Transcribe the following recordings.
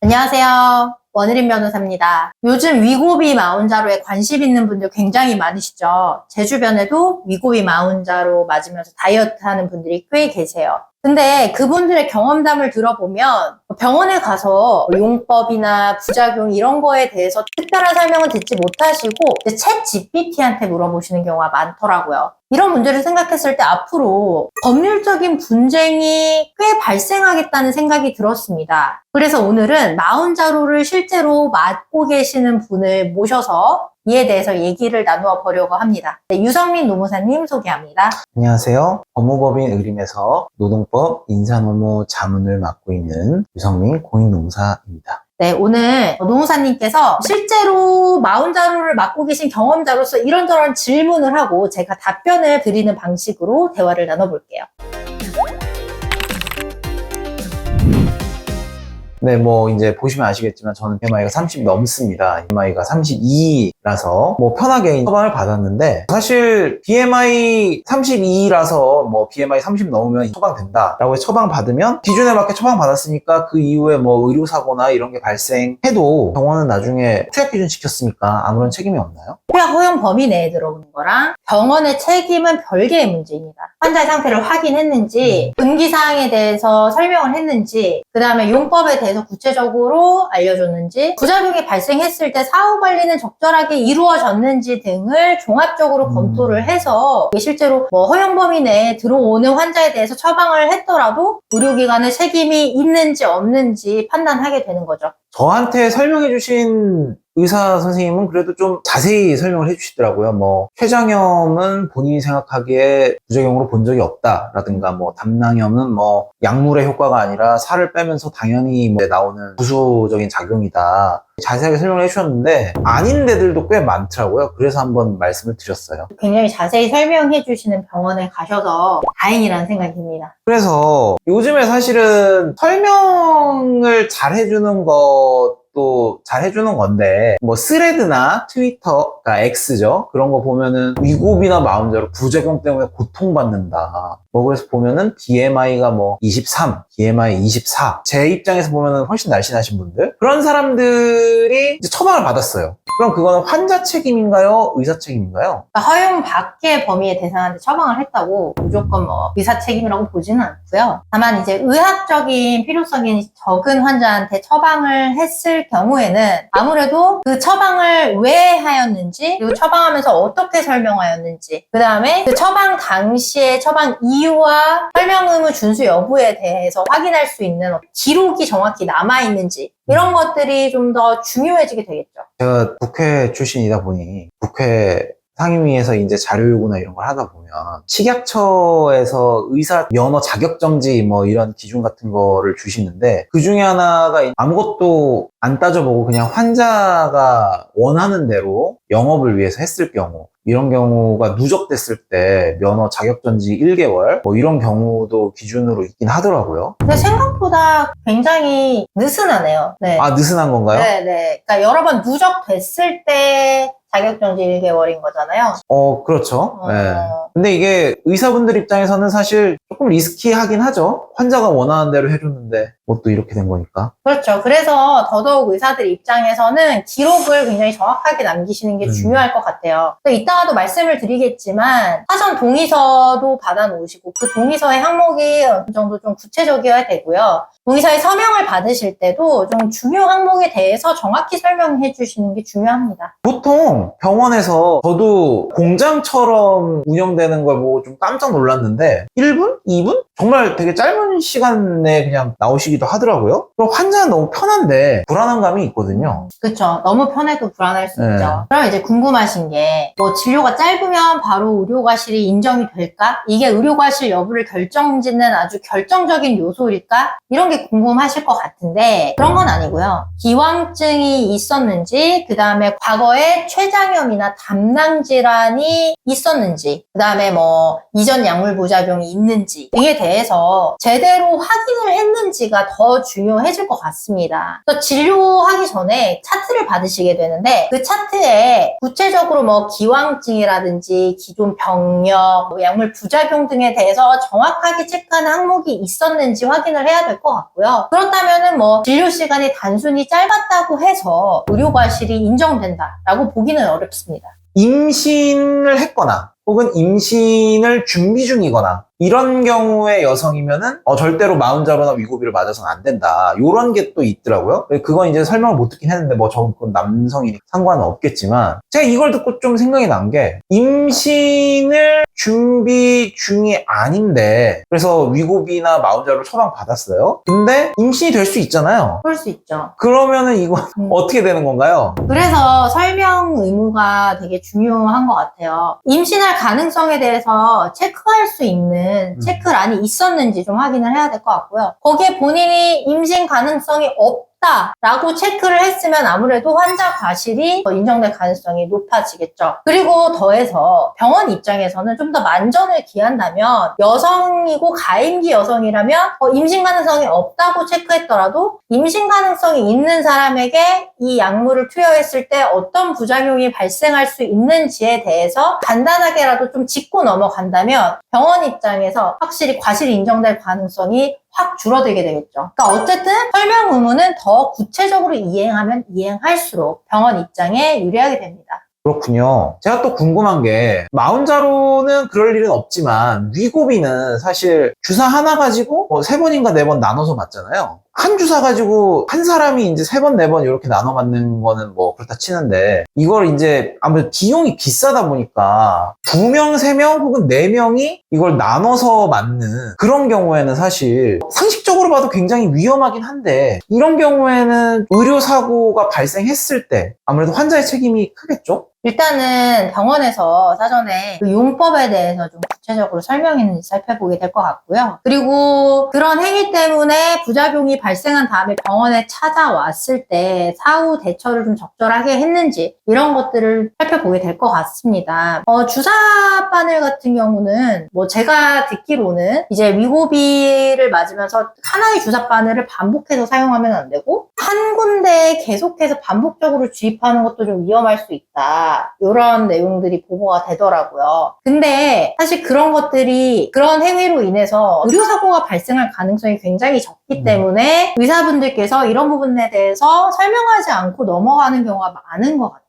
안녕하세요. 원혜림 변호사입니다. 요즘 위고비 마운자로에 관심 있는 분들 굉장히 많으시죠? 제 주변에도 위고비 마운자로 맞으면서 다이어트 하는 분들이 꽤 계세요. 근데 그분들의 경험담을 들어보면 병원에 가서 용법이나 부작용 이런 거에 대해서 특별한 설명은 듣지 못하시고 챗 GPT한테 물어보시는 경우가 많더라고요. 이런 문제를 생각했을 때 앞으로 법률적인 분쟁이 꽤 발생하겠다는 생각이 들었습니다. 그래서 오늘은 마운자로를 실제로 맡고 계시는 분을 모셔서 이에 대해서 얘기를 나누어 보려고 합니다. 네, 유성민 노무사님 소개합니다. 안녕하세요. 법무법인 의림에서 노동법 인사노무 자문을 맡고 있는 유성민 공인노무사입니다. 네, 오늘 노무사님께서 실제로 마운자로를 맡고 계신 경험자로서 이런저런 질문을 하고 제가 답변을 드리는 방식으로 대화를 나눠볼게요. 네, 이제 보시면 아시겠지만 저는 BMI가 30 넘습니다. BMI가 32라서 편하게 처방을 받았는데 사실 BMI 32라서 BMI 30 넘으면 처방된다라고 처방 받으면 기준에 맞게 처방 받았으니까 그 이후에 의료사고나 이런 게 발생해도 병원은 나중에 투약 기준 지켰으니까 아무런 책임이 없나요? 투약 허용 범위 내에 들어오는 거랑 병원의 책임은 별개의 문제입니다. 환자의 상태를 확인했는지, 금기사항에 대해서 설명을 했는지, 그 다음에 용법에 대해서 구체적으로 알려줬는지, 부작용이 발생했을 때 사후 관리는 적절하게 이루어졌는지 등을 종합적으로 검토를 해서 실제로 허용 범위 내에 들어오는 환자에 대해서 처방을 했더라도 의료기관의 책임이 있는지 없는지 판단하게 되는 거죠. 저한테 설명해 주신 의사 선생님은 그래도 좀 자세히 설명을 해주시더라고요. 췌장염은 본인이 생각하기에 부작용으로 본 적이 없다라든가 담낭염은 약물의 효과가 아니라 살을 빼면서 당연히 나오는 부수적인 작용이다. 자세하게 설명을 해주셨는데 아닌 데들도 꽤 많더라고요. 그래서 한번 말씀을 드렸어요. 굉장히 자세히 설명해 주시는 병원에 가셔서 다행이라는 생각이 듭니다. 그래서 요즘에 사실은 설명을 잘 해주는 것도 잘 해주는 건데 스레드나 트위터, 그러니까 X죠. 그런 거 보면은 위고비나 마운자로 부작용 때문에 고통받는다. 그래서 보면은 BMI가 23, BMI 24. 제 입장에서 보면은 훨씬 날씬하신 분들. 그런 사람들이 이제 처방을 받았어요. 그럼 그거는 환자 책임인가요? 의사 책임인가요? 그러니까 허용 밖의 범위의 대상한테 처방을 했다고 무조건 의사 책임이라고 보지는 않고요. 다만 이제 의학적인 필요성이 적은 환자한테 처방을 했을 경우에는 아무래도 그 처방을 왜 하였는지, 그리고 처방하면서 어떻게 설명하였는지, 그 다음에 그 처방 당시에 처방 이유와 설명 의무 준수 여부에 대해서 확인할 수 있는 기록이 정확히 남아있는지, 이런 것들이 좀 더 중요해지게 되겠죠. 제가 국회 출신이다 보니 국회 상임위에서 이제 자료 요구나 이런 걸 하다 보면 식약처에서 의사 면허 자격정지 이런 기준 같은 거를 주시는데 그 중에 하나가 아무것도 안 따져보고 그냥 환자가 원하는 대로 영업을 위해서 했을 경우, 이런 경우가 누적됐을 때 면허 자격정지 1개월 이런 경우도 기준으로 있긴 하더라고요. 근데 생각보다 굉장히 느슨하네요. 네. 아, 느슨한 건가요? 네. 그러니까 여러 번 누적됐을 때 자격정지 1개월인 거잖아요. 그렇죠. 네. 근데 이게 의사분들 입장에서는 사실 조금 리스키하긴 하죠. 환자가 원하는 대로 해줬는데 또 이렇게 된 거니까. 그렇죠. 그래서 더더욱 의사들 입장에서는 기록을 굉장히 정확하게 남기시는 게 중요할 것 같아요. 이따가도 말씀을 드리겠지만 사전 동의서도 받아놓으시고 그 동의서의 항목이 어느 정도 좀 구체적이어야 되고요. 동의서에 서명을 받으실 때도 좀 중요 항목에 대해서 정확히 설명해 주시는 게 중요합니다. 보통 병원에서 저도 공장처럼 운영되는 걸 보고 좀 깜짝 놀랐는데 1분? 2분? 정말 되게 짧은 시간에 그냥 나오시기도 하더라고요. 그럼 환자는 너무 편한데 불안한 감이 있거든요. 그렇죠. 너무 편해도 불안할 수 있죠. 그럼 이제 궁금하신 게 진료가 짧으면 바로 의료과실이 인정이 될까? 이게 의료과실 여부를 결정짓는 아주 결정적인 요소일까? 이런 게 궁금하실 것 같은데 그런 건 아니고요. 기왕증이 있었는지, 그 다음에 과거에 췌장염이나 담낭 질환이 있었는지, 그 다음에 이전 약물 부작용이 있는지 등에 대해서 제대로 확인을 했는지가 위고비가 더 중요해질 것 같습니다. 그래서 진료하기 전에 차트를 받으시게 되는데 그 차트에 구체적으로 뭐 기왕증이라든지 기존 병력, 뭐 약물 부작용 등에 대해서 정확하게 체크하는 항목이 있었는지 확인을 해야 될 것 같고요. 그렇다면은 뭐 진료 시간이 단순히 짧았다고 해서 의료과실이 인정된다라고 보기는 어렵습니다. 임신을 했거나 혹은 임신을 준비 중이거나 이런 경우의 여성이면은 절대로 마흔자로나 위고비를 맞아서는 안 된다. 요런 게 또 있더라고요. 그건 이제 설명을 못 듣긴 했는데 뭐 저건 남성이니 상관은 없겠지만 제가 이걸 듣고 좀 생각이 난 게 임신을 준비 중이 아닌데 그래서 위고비나 마흔자로 처방 받았어요. 근데 임신이 될 수 있잖아요. 그럴 수 있죠. 그러면은 이거 어떻게 되는 건가요? 그래서 설명 의무가 되게 중요한 것 같아요. 임신할 가능성에 대해서 체크할 수 있는 체크란이 있었는지 좀 확인을 해야 될 것 같고요. 거기에 본인이 임신 가능성이 없다라고 체크를 했으면 아무래도 환자 과실이 인정될 가능성이 높아지겠죠. 그리고 더해서 병원 입장에서는 좀 더 만전을 기한다면 여성이고 가임기 여성이라면 임신 가능성이 없다고 체크했더라도 임신 가능성이 있는 사람에게 이 약물을 투여했을 때 어떤 부작용이 발생할 수 있는지에 대해서 간단하게라도 좀 짚고 넘어간다면 병원 입장에서 확실히 과실이 인정될 가능성이 확 줄어들게 되겠죠. 그러니까 어쨌든 설명 의무는 더 구체적으로 이행하면 이행할수록 병원 입장에 유리하게 됩니다. 그렇군요. 제가 또 궁금한 게 마흔자로는 그럴 일은 없지만 위고비는 사실 주사 하나 가지고 3번인가 4번 나눠서 맞잖아요. 한 주사 가지고 한 사람이 이제 3번, 4번 이렇게 나눠 맞는 거는 뭐 그렇다 치는데 이걸 이제 아무래도 비용이 비싸다 보니까 2명, 3명 혹은 4명이 이걸 나눠서 맞는 그런 경우에는 사실 상식적으로 봐도 굉장히 위험하긴 한데 이런 경우에는 의료사고가 발생했을 때 아무래도 환자의 책임이 크겠죠? 일단은 병원에서 사전에 그 용법에 대해서 좀 구체적으로 설명했는지 살펴보게 될 것 같고요. 그리고 그런 행위 때문에 부작용이 발생한 다음에 병원에 찾아왔을 때 사후 대처를 좀 적절하게 했는지 이런 것들을 살펴보게 될 것 같습니다. 주사 바늘 같은 경우는 뭐 제가 듣기로는 이제 위고비를 맞으면서 하나의 주사 바늘을 반복해서 사용하면 안 되고 한 군데에 계속해서 반복적으로 주입하는 것도 좀 위험할 수 있다. 이런 내용들이 보고가 되더라고요. 근데 사실 그런 것들이 그런 행위로 인해서 의료사고가 발생할 가능성이 굉장히 적기 때문에 의사분들께서 이런 부분에 대해서 설명하지 않고 넘어가는 경우가 많은 것 같아요.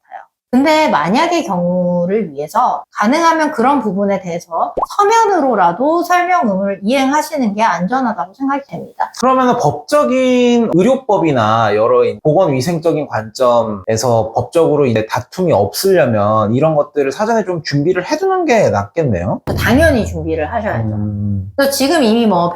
근데 만약의 경우를 위해서 가능하면 그런 부분에 대해서 서면으로라도 설명 의무를 이행하시는 게 안전하다고 생각이 됩니다. 그러면 법적인 의료법이나 여러 보건위생적인 관점에서 법적으로 이제 다툼이 없으려면 이런 것들을 사전에 좀 준비를 해두는 게 낫겠네요. 당연히 준비를 하셔야죠. 그래서 지금 이미 뭐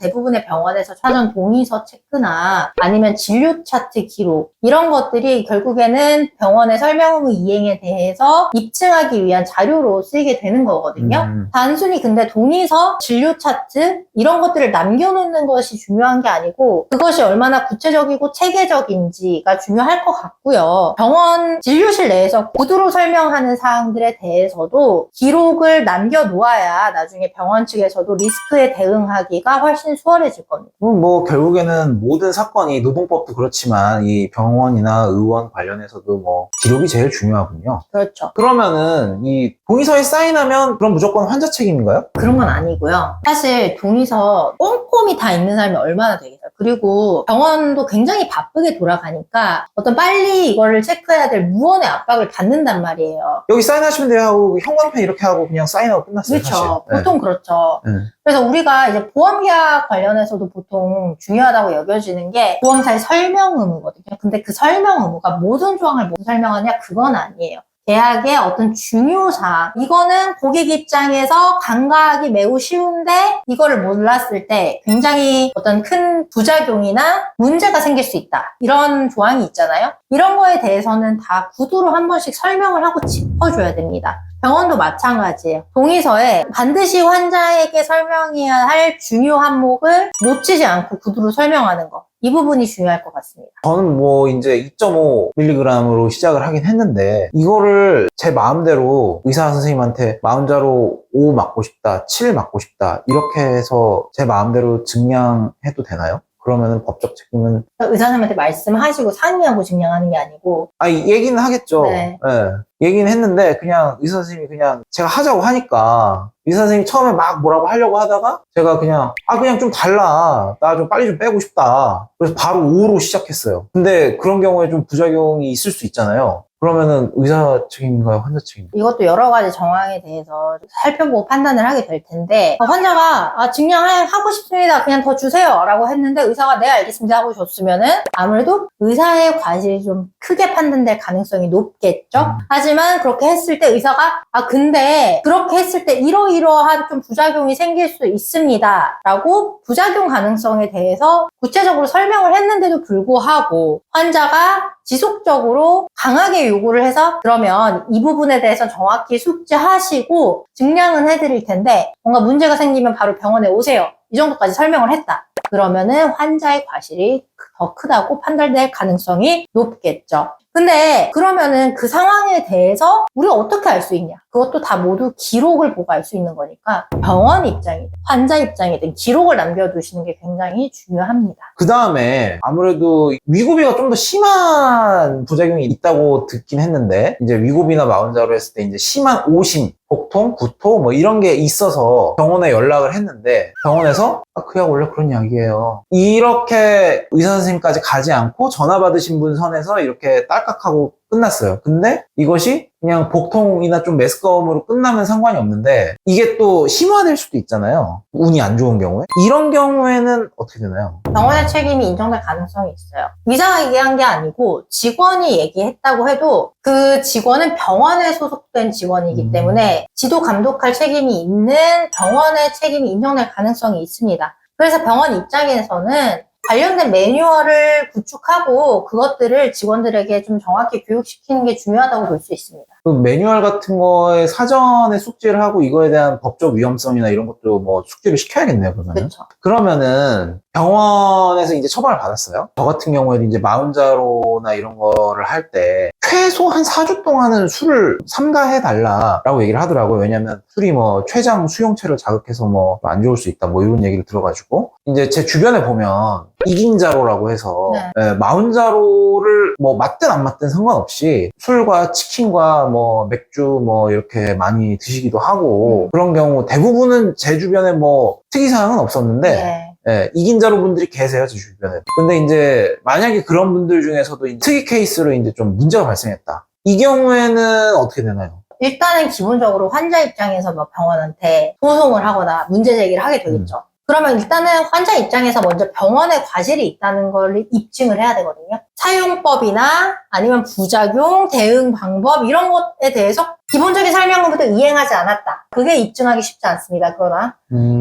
대부분의 병원에서 사전 동의서 체크나 아니면 진료 차트 기록 이런 것들이 결국에는 병원의 설명 의무 이행에 대해서 입증하기 위한 자료로 쓰이게 되는 거거든요. 단순히 근데 동의서, 진료 차트 이런 것들을 남겨놓는 것이 중요한 게 아니고 그것이 얼마나 구체적이고 체계적인지가 중요할 것 같고요. 병원 진료실 내에서 구두로 설명하는 사항들에 대해서도 기록을 남겨놓아야 나중에 병원 측에서도 리스크에 대응하기가 훨씬 수월해질 겁니다. 뭐 결국에는 모든 사건이 노동법도 그렇지만 이 병원이나 의원 관련해서도 뭐 기록이 제일 중요하군요. 그렇죠. 그러면은 이 동의서에 사인하면 그럼 무조건 환자 책임인가요? 그런 건 아니고요. 사실 동의서 꼼꼼히 다 읽는 사람이 얼마나 되겠어요. 그리고 병원도 굉장히 바쁘게 돌아가니까 빨리 이거를 체크해야 될 무언의 압박을 받는단 말이에요. 여기 사인하시면 돼요 하고 형광펜 이렇게 하고 그냥 사인하고 끝났어요. 그렇죠. 사실. 보통 그렇죠. 네. 그래서 우리가 이제 보험계약 관련해서도 보통 중요하다고 여겨지는 게 보험사의 설명 의무거든요. 근데 그 설명 의무가 모든 조항을 못 설명하냐? 그건 아니에요. 계약의 어떤 중요사항 이거는 고객 입장에서 간과하기 매우 쉬운데 이거를 몰랐을 때 굉장히 어떤 큰 부작용이나 문제가 생길 수 있다 이런 조항이 있잖아요. 이런 거에 대해서는 다 구두로 한 번씩 설명을 하고 짚어줘야 됩니다. 병원도 마찬가지예요. 동의서에 반드시 환자에게 설명해야 할 중요 항목을 놓치지 않고 구두로 설명하는 거. 이 부분이 중요할 것 같습니다. 저는 뭐 이제 2.5mg으로 시작을 하긴 했는데 이거를 제 마음대로 의사 선생님한테 마흔자로 5 맞고 싶다, 7 맞고 싶다 이렇게 해서 제 마음대로 증량해도 되나요? 그러면은 법적 책임은 의사님한테 말씀하시고 상의하고 증량하는 게 아니고. 얘기는 하겠죠. 네. 예. 얘기는 했는데 그냥 의사 선생님이 그냥 제가 하자고 하니까 의사 선생님이 처음에 막 뭐라고 하려고 하다가 제가 그냥 그냥 좀 달라. 나 좀 빨리 좀 빼고 싶다. 그래서 바로 5로 시작했어요. 근데 그런 경우에 좀 부작용이 있을 수 있잖아요. 그러면은 의사 책임인가요? 환자 책임인가요? 이것도 여러 가지 정황에 대해서 살펴보고 판단을 하게 될 텐데, 환자가 증량하고 싶습니다. 그냥 더 주세요. 라고 했는데 의사가 네 알겠습니다 하고 줬으면은 아무래도 의사의 과실이 좀 크게 판단될 가능성이 높겠죠. 하지만 그렇게 했을 때 의사가 근데 그렇게 했을 때 이러이러한 좀 부작용이 생길 수 있습니다. 라고 부작용 가능성에 대해서 구체적으로 설명을 했는데도 불구하고 환자가 지속적으로 강하게 요구를 해서 그러면 이 부분에 대해서 정확히 숙지하시고 증량은 해드릴 텐데 뭔가 문제가 생기면 바로 병원에 오세요. 이 정도까지 설명을 했다. 그러면은 환자의 과실이 더 크다고 판단될 가능성이 높겠죠. 근데 그러면은 그 상황에 대해서 우리가 어떻게 알 수 있냐? 그것도 다 모두 기록을 보고 알 수 있는 거니까 병원 입장이든 환자 입장이든 기록을 남겨두시는 게 굉장히 중요합니다. 그 다음에 아무래도 위고비가 좀 더 심한 부작용이 있다고 듣긴 했는데 이제 위고비나 마흔자로 했을 때 이제 심한 오심, 복통, 구토 뭐 이런 게 있어서 병원에 연락을 했는데 병원에서 그 약 원래 그런 약이에요. 이렇게 의사 선생님까지 가지 않고 전화 받으신 분 선에서 이렇게 딸깍하고 끝났어요. 근데 이것이 그냥 복통이나 좀 메스꺼움으로 끝나면 상관이 없는데 이게 또 심화될 수도 있잖아요. 운이 안 좋은 경우에. 이런 경우에는 어떻게 되나요? 병원의 책임이 인정될 가능성이 있어요. 의사가 얘기한 게 아니고 직원이 얘기했다고 해도 그 직원은 병원에 소속된 직원이기 때문에 지도 감독할 책임이 있는 병원의 책임이 인정될 가능성이 있습니다. 그래서 병원 입장에서는 관련된 매뉴얼을 구축하고 그것들을 직원들에게 좀 정확히 교육시키는 게 중요하다고 볼 수 있습니다. 그 매뉴얼 같은 거에 사전에 숙지를 하고 이거에 대한 법적 위험성이나 이런 것도 뭐 숙지를 시켜야겠네요, 그러면. 그렇죠. 그러면은 병원에서 이제 처방을 받았어요. 저 같은 경우에도 이제 마흔자로나 이런 거를 할 때 최소 한 4주 동안은 술을 삼가해 달라라고 얘기를 하더라고요. 왜냐면 술이 뭐 췌장 수용체를 자극해서 뭐 안 좋을 수 있다 뭐 이런 얘기를 들어가지고 이제 제 주변에 보면 이긴자로라고 해서 네. 마흔자로를 뭐 맞든 안 맞든 상관없이 술과 치킨과 뭐 맥주 뭐 이렇게 많이 드시기도 하고 그런 경우 대부분은 제 주변에 뭐 특이사항은 없었는데 네. 이긴 자로 분들이 계세요, 제 주변에. 근데 이제 만약에 그런 분들 중에서도 특이 케이스로 이제 좀 문제가 발생했다. 이 경우에는 어떻게 되나요? 일단은 기본적으로 환자 입장에서 뭐 병원한테 소송을 하거나 문제 제기를 하게 되겠죠. 그러면 일단은 환자 입장에서 먼저 병원에 과실이 있다는 걸 입증을 해야 되거든요. 사용법이나 아니면 부작용, 대응 방법 이런 것에 대해서 기본적인 설명부터 이행하지 않았다. 그게 입증하기 쉽지 않습니다. 그러나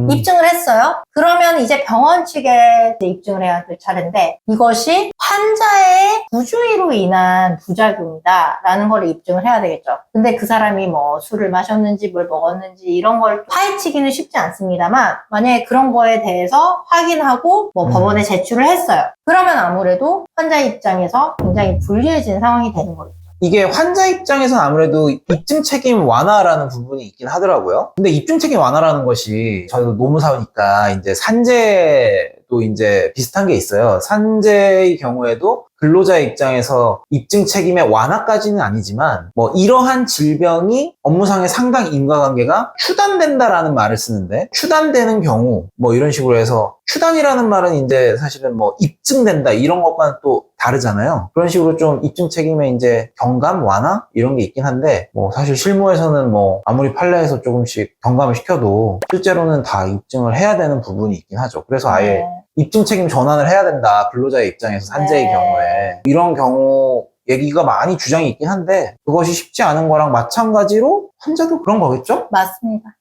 입증을 했어요. 그러면 이제 병원 측에 입증을 해야 될 차례인데 이것이 환자의 부주의로 인한 부작용이다라는 걸 입증을 해야 되겠죠. 근데 그 사람이 뭐 술을 마셨는지 뭘 먹었는지 이런 걸 파헤치기는 쉽지 않습니다만 만약에 그런 거에 대해서 확인하고 뭐 법원에 제출을 했어요. 그러면 아무래도 환자 입장에서 굉장히 불리해진 상황이 되는 거죠. 이게 환자 입장에서는 아무래도 입증 책임 완화라는 부분이 있긴 하더라고요. 근데 입증 책임 완화라는 것이 저도 노무사니까 이제 산재도 이제 비슷한 게 있어요. 산재의 경우에도 근로자의 입장에서 입증 책임의 완화까지는 아니지만 뭐 이러한 질병이 업무상의 상당 인과관계가 추단된다라는 말을 쓰는데 추단되는 경우 뭐 이런 식으로 해서 추단이라는 말은 이제 사실은 뭐 입증된다 이런 것과는 또 다르잖아요. 그런 식으로 좀 입증 책임의 이제 경감 완화 이런 게 있긴 한데 뭐 사실 실무에서는 뭐 아무리 판례에서 조금씩 경감을 시켜도 실제로는 다 입증을 해야 되는 부분이 있긴 하죠. 그래서 아예 입증 책임 전환을 해야 된다. 근로자의 입장에서 산재의 경우에 이런 경우 얘기가 많이 주장이 있긴 한데 그것이 쉽지 않은 거랑 마찬가지로 환자도 그런 거겠죠? 맞습니다.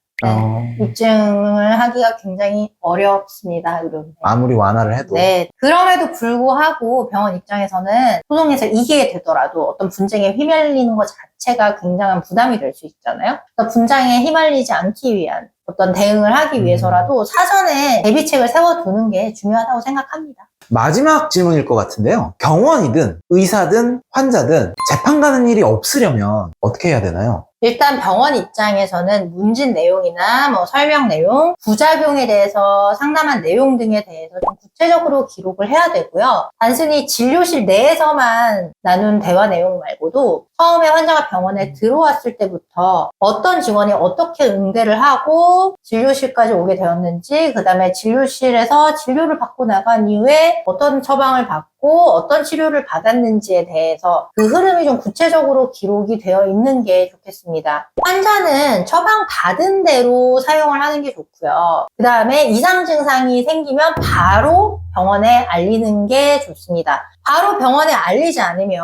입증을 하기가 굉장히 어렵습니다. 이런 아무리 완화를 해도. 네. 그럼에도 불구하고 병원 입장에서는 소송에서 이기게 되더라도 어떤 분쟁에 휘말리는 것 자체가 굉장한 부담이 될 수 있잖아요. 그래서 분쟁에 휘말리지 않기 위한 어떤 대응을 하기 위해서라도 사전에 대비책을 세워두는 게 중요하다고 생각합니다. 마지막 질문일 것 같은데요. 병원이든 의사든 환자든 재판 가는 일이 없으려면 어떻게 해야 되나요? 일단 병원 입장에서는 문진 내용이나 뭐 설명 내용, 부작용에 대해서 상담한 내용 등에 대해서 좀 구체적으로 기록을 해야 되고요. 단순히 진료실 내에서만 나눈 대화 내용 말고도 처음에 환자가 병원에 들어왔을 때부터 어떤 직원이 어떻게 응대를 하고 진료실까지 오게 되었는지, 그 다음에 진료실에서 진료를 받고 나간 이후에 어떤 처방을 받고 어떤 치료를 받았는지에 대해서 그 흐름이 좀 구체적으로 기록이 되어 있는 게 좋겠습니다. 환자는 처방 받은 대로 사용을 하는 게 좋고요. 그 다음에 이상 증상이 생기면 바로 병원에 알리는 게 좋습니다. 바로 병원에 알리지 않으면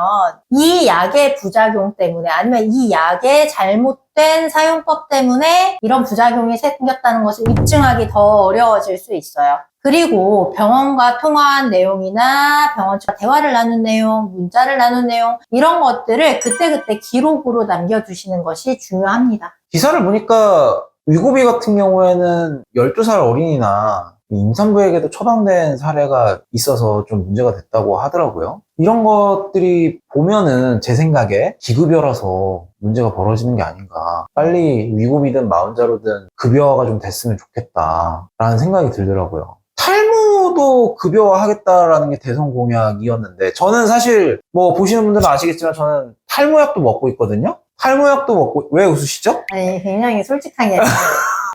이 약의 부작용 때문에 아니면 이 약의 잘못된 사용법 때문에 이런 부작용이 생겼다는 것을 입증하기 더 어려워질 수 있어요. 그리고 병원과 통화한 내용이나 병원 측과 대화를 나눈 내용, 문자를 나눈 내용, 이런 것들을 그때그때 기록으로 남겨두시는 것이 중요합니다. 기사를 보니까 위고비 같은 경우에는 12살 어린이나 임산부에게도 처방된 사례가 있어서 좀 문제가 됐다고 하더라고요. 이런 것들이 보면은 제 생각에 기급여라서 문제가 벌어지는 게 아닌가. 빨리 위고비든 마흔자로든 급여화가 좀 됐으면 좋겠다라는 생각이 들더라고요. 탈모도 급여화하겠다라는 게 대선 공약이었는데, 저는 사실 뭐 보시는 분들은 아시겠지만 저는 탈모약도 먹고 있거든요. 탈모약도 먹고. 왜 웃으시죠? 아니, 굉장히 솔직하게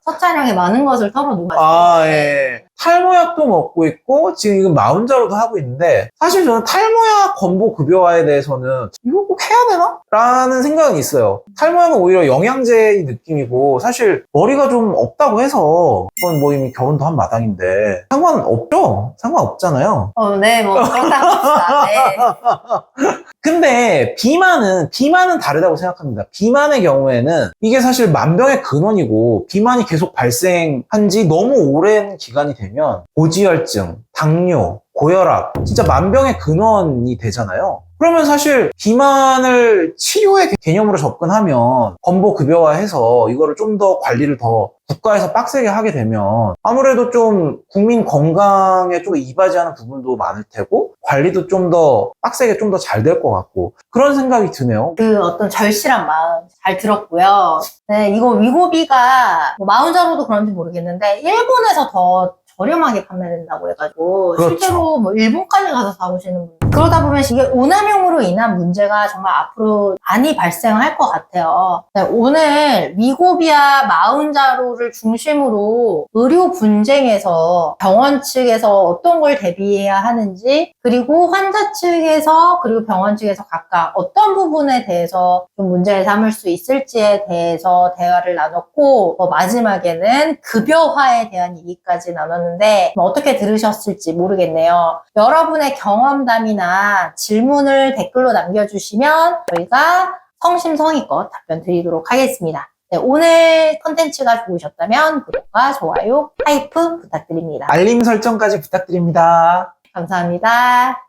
첫 촬영에 많은 것을 털어놓았어요. 예. 탈모약도 먹고 있고 지금 이건 마흔자로도 하고 있는데, 사실 저는 탈모약 건보 급여화에 대해서는 이거 꼭 해야 되나? 라는 생각은 있어요. 탈모약은 오히려 영양제의 느낌이고, 사실 머리가 좀 없다고 해서 그건 뭐 이미 결혼도 한 마당인데 상관없죠? 상관없잖아요. 네, 뭐 그렇다고 합시다. 네. 근데 비만은 다르다고 생각합니다. 비만의 경우에는 이게 사실 만병의 근원이고, 비만이 계속 발생한 지 너무 오랜 기간이 되면 고지혈증, 당뇨, 고혈압, 진짜 만병의 근원이 되잖아요. 그러면 사실 비만을 치료의 개념으로 접근하면 건보급여화해서 이거를 좀 더 관리를 더 국가에서 빡세게 하게 되면 아무래도 좀 국민 건강에 좀 이바지하는 부분도 많을 테고, 관리도 좀 더 빡세게 좀 더 잘 될 것 같고, 그런 생각이 드네요. 그 어떤 절실한 마음 잘 들었고요. 네, 이거 위고비가 뭐 마흔자로도 그런지 모르겠는데 일본에서 더 저렴하게 판매된다고 해가지고, 그렇죠. 실제로 뭐 일본까지 가서 사오시는 분, 그러다 보면 이게 오남용으로 인한 문제가 정말 앞으로 많이 발생할 것 같아요. 네, 오늘 위고비와 마흔자로를 중심으로 의료 분쟁에서 병원 측에서 어떤 걸 대비해야 하는지, 그리고 환자 측에서 그리고 병원 측에서 각각 어떤 부분에 대해서 좀 문제를 삼을 수 있을지에 대해서 대화를 나눴고, 마지막에는 급여화에 대한 얘기까지 나눴는데 어떻게 들으셨을지 모르겠네요. 여러분의 경험담이나 질문을 댓글로 남겨주시면 저희가 성심성의껏 답변 드리도록 하겠습니다. 네, 오늘 컨텐츠가 좋으셨다면 구독과 좋아요, 하이프 부탁드립니다. 알림 설정까지 부탁드립니다. 감사합니다.